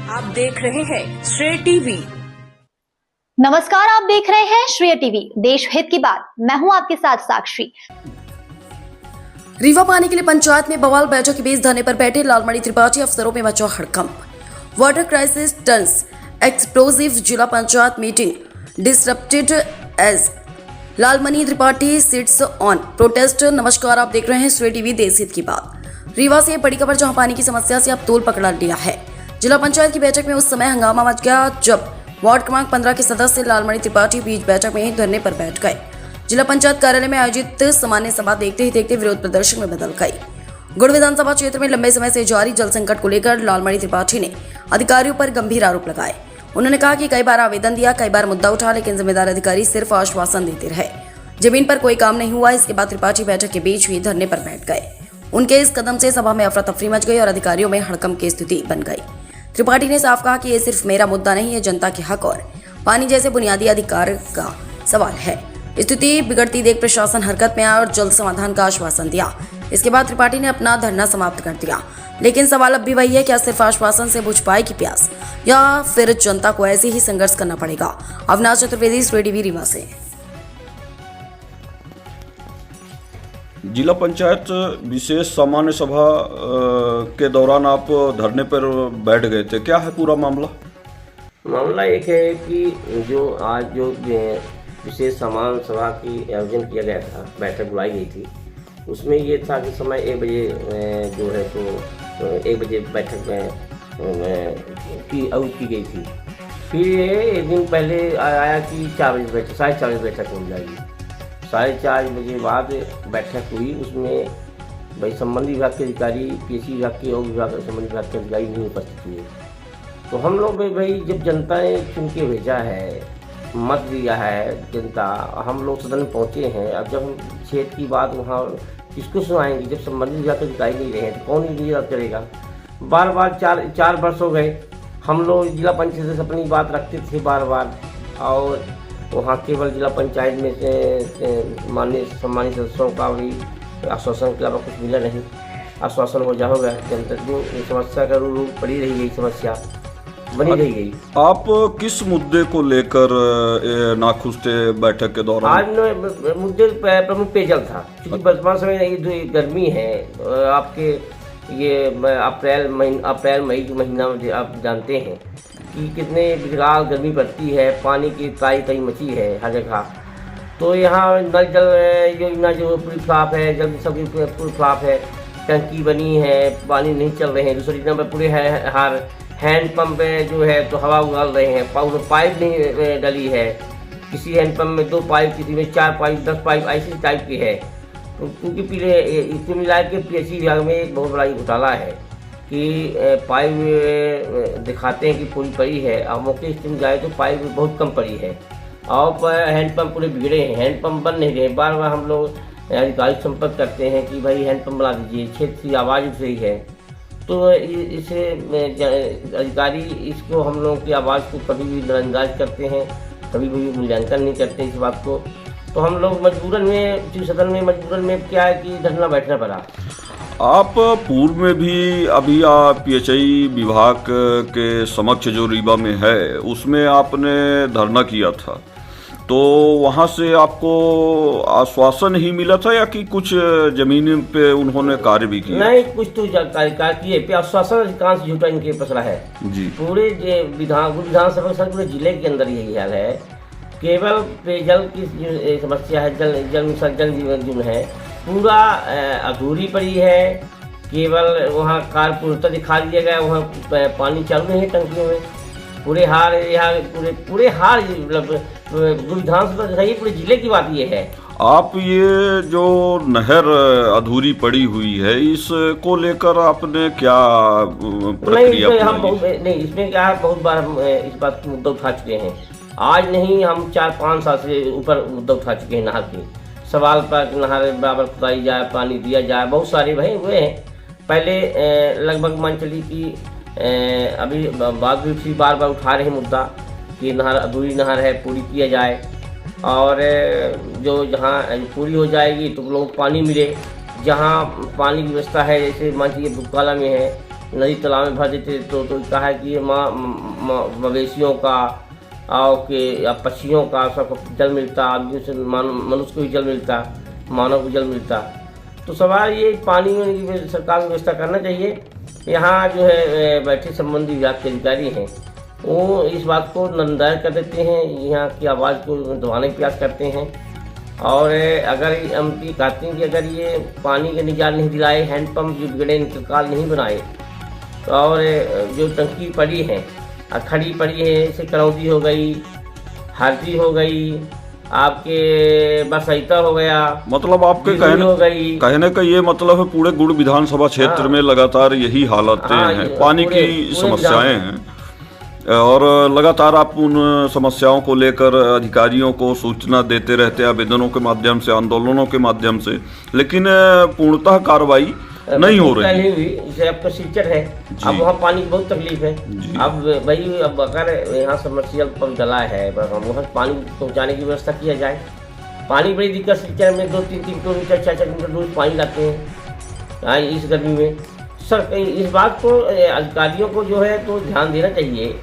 आप देख रहे हैं श्रेय टीवी। नमस्कार, आप देख रहे हैं श्रेय टीवी, देश हित की बात। मैं हूं आपके साथ साक्षी। रीवा पानी के लिए पंचायत में बवाल, बैठक के बीच धरने पर बैठे लालमणि त्रिपाठी, अफसरों में मचा हड़कंप। वाटर क्राइसिस टर्न्स एक्सप्लोसिव, जिला panchayat meeting disrupted as Lalmani Tripathi sits on protest. नमस्कार, आप देख रहे हैं श्रेय टीवी, देश हित की बात। रीवा से बड़ी खबर, जहां पानी की समस्या से अब तोल पकड़ा लिया है। जिला पंचायत की बैठक में उस समय हंगामा मच गया जब वार्ड क्रमांक 15 के सदस्य लालमणि त्रिपाठी बीच बैठक में ही धरने पर बैठ गए। जिला पंचायत कार्यालय में आयोजित सामान्य सभा देखते ही देखते विरोध प्रदर्शन में बदल गई। गुड़ विधानसभा क्षेत्र में लंबे समय से जारी जल संकट को लेकर लालमणि त्रिपाठी ने अधिकारियों पर गंभीर आरोप लगाए। उन्होंने कहा कि कई बार आवेदन दिया, कई बार मुद्दा उठा, लेकिन जिम्मेदार अधिकारी सिर्फ आश्वासन देते रहे। जमीन पर कोई काम नहीं हुआ। इसके बाद त्रिपाठी बैठक के बीच ही धरने पर बैठ गए। उनके इस कदम से सभा में अफरा तफरी मच गई और अधिकारियों में हड़कंप की स्थिति बन गई। त्रिपाठी ने साफ कहा कि ये सिर्फ मेरा मुद्दा नहीं है, जनता के हक और पानी जैसे बुनियादी अधिकार का सवाल है। स्थिति बिगड़ती देख प्रशासन हरकत में आया और जल्द समाधान का आश्वासन दिया। इसके बाद त्रिपाठी ने अपना धरना समाप्त कर दिया। लेकिन सवाल अब भी वही है, क्या सिर्फ आश्वासन से बुझ पाएगी प्यास या फिर जनता को ऐसे ही संघर्ष करना पड़ेगा। अविनाश चतुर्वेदी, श्रेय टीवी, रीवा से। जिला पंचायत विशेष सामान्य सभा के दौरान आप धरने पर बैठ गए थे, क्या है पूरा मामला? मामला एक है कि जो विशेष सामान्य सभा की आयोजन किया गया था, बैठक बुलाई गई थी, उसमें ये था कि समय 1 बजे जो है तो 1 बजे बैठक की गई थी। फिर एक दिन पहले आया कि 4 बजे बैठक, 4:30 बजे बैठक हो जाएगी। 4:30 बजे बाद बैठक हुई। उसमें भाई संबंधित विभाग के अधिकारी, पीएचई विभाग के और विभाग संबंधित विभाग के अधिकारी नहीं उपस्थित हुए। तो हम लोग भाई जब जनता ने चुन के भेजा है, मत दिया है जनता, हम लोग सदन में पहुँचे हैं। अब जब हम क्षेत्र की बात वहाँ किसको सुनाएंगे जब संबंधित विभाग के अधिकारी नहीं रहे तो कौन ही करेगा। बार बार 4 वर्ष हो गए, हम लोग जिला पंचायत से अपनी बात रखते थे बार बार, और वहाँ केवल जिला पंचायत में से माननीय सम्मानित सदस्यों का भी आश्वासन के अलावा कुछ मिला नहीं। आश्वासन हो जाएगा, जनता जो समस्या का रूप पड़ी रही है, समस्या बनी रही गई। आप किस मुद्दे को लेकर नाखुश थे बैठक के दौरान? आज मुद्दे प्रमुख पेयजल था, क्योंकि वर्तमान समय ये जो गर्मी है, आपके ये अप्रैल मई के महीना में आप जानते हैं कि कितने विकराल गर्मी पड़ती है, पानी की ताई मची है हर जगह। तो यहाँ नल जल योजना जो पूरी फ्लॉप है, जल्द सबकी पूरी फ्लॉप है, टंकी बनी है, पानी नहीं चल रहे हैं। दूसरी जगह पर पूरे हैंड पंप जो है तो हवा उगाल रहे हैं, पाइप नहीं डली है। किसी हैंड पंप में 2 पाइप, किसी में 4 पाइप, 10 पाइप, ऐसी टाइप की है। तो क्योंकि कुल मिला के पीएचई विभाग में एक बहुत बड़ा घोटाला है कि पाइप दिखाते हैं कि पूरी पड़ी है, और मौके स्थिति जाए तो पाइप बहुत कम पड़ी है, और हैंडपम्प पूरे बिगड़े हैं, हैंडपम्प बन नहीं रहे। बार बार हम लोग अधिकारी संपर्क करते हैं कि भाई हैंडपम्प बना दीजिए, क्षेत्र की आवाज़ उठ रही है। तो इसे अधिकारी इसको हम लोगों की आवाज़ को कभी भी नज़रअंदाज करते हैं, कभी भी मूल्यांकन नहीं करते इस बात को। तो हम लोग मजबूरन में सदन में मजबूरन में क्या है कि धरना बैठना पड़ा। आप पूर्व में भी अभी पीएचई विभाग के समक्ष जो रीवा में है उसमें आपने धरना किया था, तो वहाँ से आपको आश्वासन ही मिला था या कि कुछ जमीन पे उन्होंने कार्य भी किया? नहीं, कुछ तो कार्य किए पे आश्वासन अधिकांश झूठा इनके पसरा है जी। पूरे विधानसभा पूरे जिले के अंदर यही हाल है। केवल पेयजल की जो समस्या है, जल जीवन जो है पूरा अधूरी पड़ी है। केवल वहाँ कारपूर्णता दिखा दिया गया, वहाँ पानी चालू नहीं है टंकियों में। पूरे हार मतलब विधानसभा सही पूरे जिले की बात ये है। आप ये जो नहर अधूरी पड़ी हुई है, इसको लेकर आपने क्या प्रक्रिया? इसमें क्या है, बहुत बार हम इस बात को मुद्दा उठा चुके हैं। आज नहीं, हम 4-5 साल से ऊपर मुद्दा उठा चुके हैं नहर के सवाल पर। नहर बराबर खुदाई जाए, पानी दिया जाए, बहुत सारे भाई हुए हैं। पहले लगभग मान चली कि अभी बात भी बार बार उठा रहे मुद्दा कि नहर अधूरी नहर है, पूरी किया जाए, और जो जहाँ पूरी हो जाएगी तो लोगों को पानी मिले। जहाँ पानी की व्यवस्था है, जैसे मान लीजिए भुक्काला में है, नदी तालाब में भर देते तो कहा है कि मवेशियों का और के या पक्षियों का सबको जल मिलता, आदमी से मनुष्य को भी जल मिलता, मानव को जल मिलता। तो सवाल ये पानी की सरकार को व्यवस्था करना चाहिए। यहाँ जो है बैठे संबंधित विभाग के अधिकारी हैं वो इस बात को नजरअंदाज कर देते हैं, यहाँ की आवाज़ को दबाने का प्रयास करते हैं। और अगर हम कहते हैं कि अगर ये पानी के निजात नहीं दिलाए, हैंडपम्प जो बिगड़े इंतकाल नहीं बनाए, तो और जो टंकी पड़ी है खड़ी पड़ी है, जैसे करौदी हो गई, हरदी हो गई, आपके बसैता हो गया, मतलब आपके कहने का ये मतलब है पूरे गुड़ विधानसभा क्षेत्र में लगातार यही हालतें हैं, पानी की समस्याएं हैं और लगातार आप उन समस्याओं को लेकर अधिकारियों को सूचना देते रहते हैं आवेदनों के माध्यम से, आंदोलनों के माध्यम से, लेकिन पूर्णतः कार्रवाई नहीं हो रही। जैसे आपका सिलचर है, अब वहाँ पानी की बहुत तकलीफ है। अब भाई अब अगर यहाँ समर्सिबल पंप डला है, वहाँ पानी पहुँचाने की व्यवस्था किया जाए। पानी बड़ी दिक्कत, सिलचर में 2-3 किलोमीटर 4 किलोमीटर दूर पानी लाते हैं इस गर्मी में। सर इस बात को अधिकारियों को जो है तो ध्यान देना चाहिए,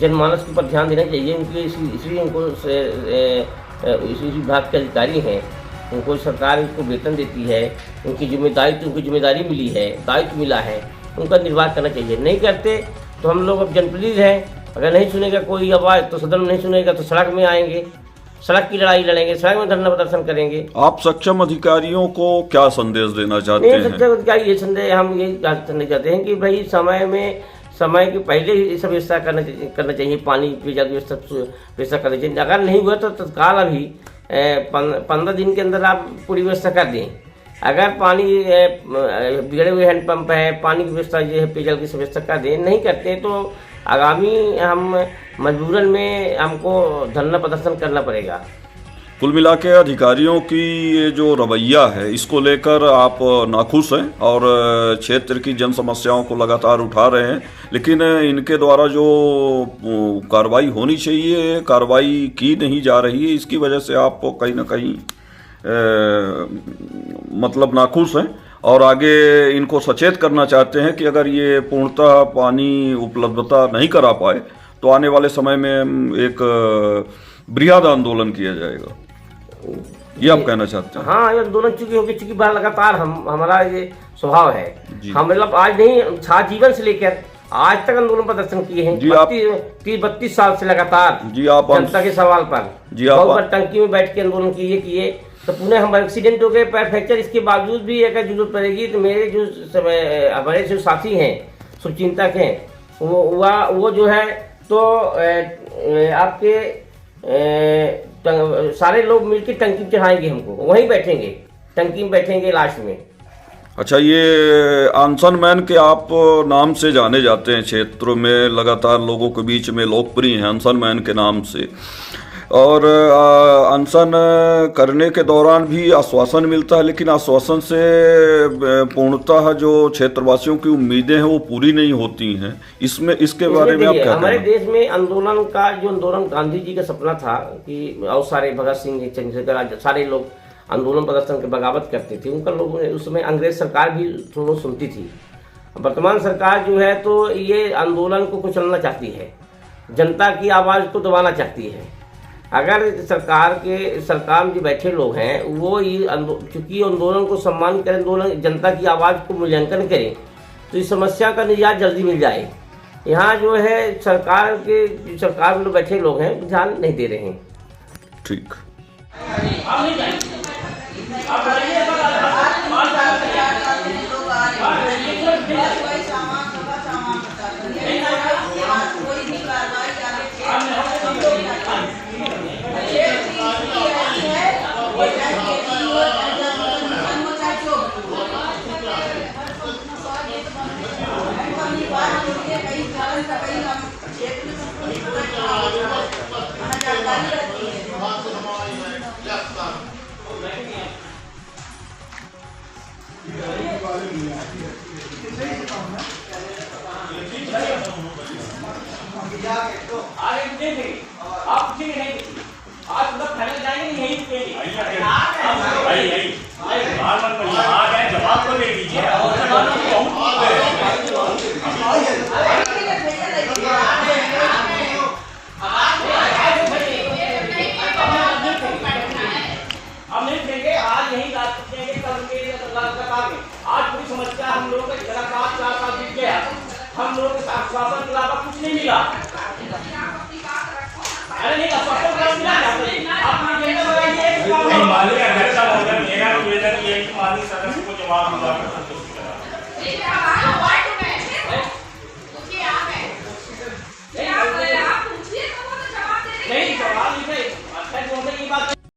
जनमानस के ऊपर ध्यान देना चाहिए। उनके इसलिए उनको इसी विभाग के अधिकारी हैं, उनको सरकार उसको वेतन देती है, उनकी जिम्मेदारी मिली है, दायित्व मिला है, उनका निर्वाह करना चाहिए। नहीं करते तो हम लोग अब जनप्रतिनिधि हैं, अगर नहीं सुनेगा कोई आवाज़ तो सदन में नहीं सुनेगा तो सड़क में आएंगे, सड़क की लड़ाई लड़ेंगे, सड़क में धरना प्रदर्शन करेंगे। आप सक्षम अधिकारियों को क्या संदेश देना चाहते हैं? सक्षम अधिकारी ये संदेश हम यही करना चाहते हैं कि भाई समय के पहले ही सब व्यवस्था करना चाहिए, पानी की व्यवस्था करनी चाहिए। अगर नहीं हुआ तो तत्काल अभी 15 दिन के अंदर आप पूरी व्यवस्था कर दें। अगर पानी बिगड़े हुए हैंडपम्प है, पानी की व्यवस्था जो है पेयजल की व्यवस्था कर दें, नहीं करते तो आगामी हम मजबूरन में हमको धरना प्रदर्शन करना पड़ेगा। कुल मिला के अधिकारियों की ये जो रवैया है इसको लेकर आप नाखुश हैं और क्षेत्र की जन समस्याओं को लगातार उठा रहे हैं, लेकिन इनके द्वारा जो कार्रवाई होनी चाहिए कार्रवाई की नहीं जा रही है। इसकी वजह से आप कहीं ना कहीं मतलब नाखुश हैं और आगे इनको सचेत करना चाहते हैं कि अगर ये पूर्णतः पानी उपलब्धता नहीं करा पाए तो आने वाले समय में एक बृहद आंदोलन किया जाएगा, ये आप कहना चाहते हैं? हाँ, ये आंदोलन चूंकि बार लगातार हमारा ये स्वभाव है। हम मतलब आज नहीं, छात्र जीवन से लेकर आज तक आंदोलन प्रदर्शन किए हैं 30-32 साल से लगातार। जी आप जनता के सवाल पर बहुत बार टंकी में बैठ के आंदोलन किए तो पुणे हम एक्सीडेंट हो गए, पैर फ्रैक्चर। इसके बावजूद भी अगर जरूरत पड़ेगी तो मेरे जो हमारे जो साथी हैं शुभचिंतक हैं वो जो है तो आपके सारे लोग मिलकर टंकी चढ़ाएंगे, हमको वहीं बैठेंगे, टंकी में बैठेंगे लास्ट में। अच्छा, ये आंसन मैन के आप नाम से जाने जाते हैं, क्षेत्रों में लगातार लोगों के बीच में लोकप्रिय हैं आंसन मैन के नाम से, और अनशन करने के दौरान भी आश्वासन मिलता है, लेकिन आश्वासन से पूर्णतः जो क्षेत्रवासियों की उम्मीदें हैं वो पूरी नहीं होती हैं। इसके बारे में आप क्या कहते हैं? हमारे देश में आंदोलन गांधी जी का सपना था कि और सारे भगत सिंह, चंद्रशेखर, सारे लोग आंदोलन प्रदर्शन के बगावत करते थे। उनका लोग उस समय अंग्रेज सरकार भी थोड़ा सुनती थी। वर्तमान सरकार जो है तो ये आंदोलन को कुचलना चाहती है, जनता की आवाज़ को दबाना चाहती है। अगर सरकार में जो बैठे लोग हैं वो चूंकि आंदोलन को सम्मान करें, आंदोलन जनता की आवाज़ को मूल्यांकन करें तो इस समस्या का निजात जल्दी मिल जाए। यहाँ जो है सरकार में बैठे लोग हैं ध्यान नहीं दे रहे हैं। ठीक। आप कुछ नहीं, आज मतलब फैल जाएंगे नहीं, यही जवाब को ले लीजिए। उनके लगातार में आज पूरी समस्या हम लोगों का लगातार 4 साल बीत गया, हम लोगों के आश्वासन के अलावा कुछ नहीं मिला। अरे नहीं आश्वासन का मिला आपने एजेंडा बनाइए, मालिक अध्यक्ष महोदय मेरा निवेदन ये है कि माननीय सदस्य को जवाब दिया